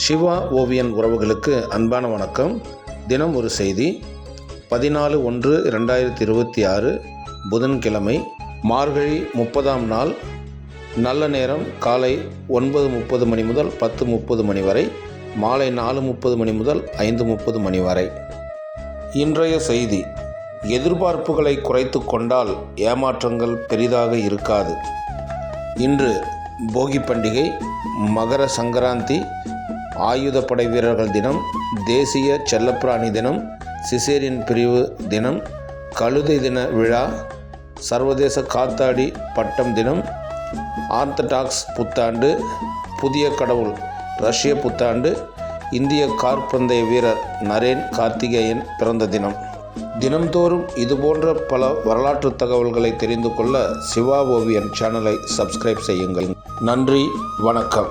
சிவா ஓவியன் உறவுகளுக்கு அன்பான வணக்கம். தினம் ஒரு செய்தி. 14/1/2026 புதன்கிழமை, மார்கழி 30ஆம் நாள். நல்ல நேரம் காலை 9:30 மணி முதல் 10:30 மணி வரை, மாலை 4:30 மணி முதல் 5:30 மணி வரை. இன்றைய செய்தி: எதிர்பார்ப்புகளை குறைத்து கொண்டால் ஏமாற்றங்கள் பெரிதாக இருக்காது. இன்று போகி பண்டிகை, மகர சங்கராந்தி, ஆயுதப்படை வீரர்கள் தினம், தேசிய செல்லப்பிராணி தினம், சிசேரியன் பிரிவு தினம், கழுதை தின விழா, சர்வதேச காத்தாடி பட்டம் தினம், ஆர்த்தடாக்ஸ் புத்தாண்டு, புதிய கடவுள் ரஷ்ய புத்தாண்டு, இந்திய காற்பந்தய வீரர் நரேன் கார்த்திகேயன் பிறந்த தினம். தினம்தோறும் இதுபோன்ற பல வரலாற்று தகவல்களை தெரிந்து கொள்ள சிவா ஓவியன் சேனலை சப்ஸ்கிரைப் செய்யுங்கள். நன்றி, வணக்கம்.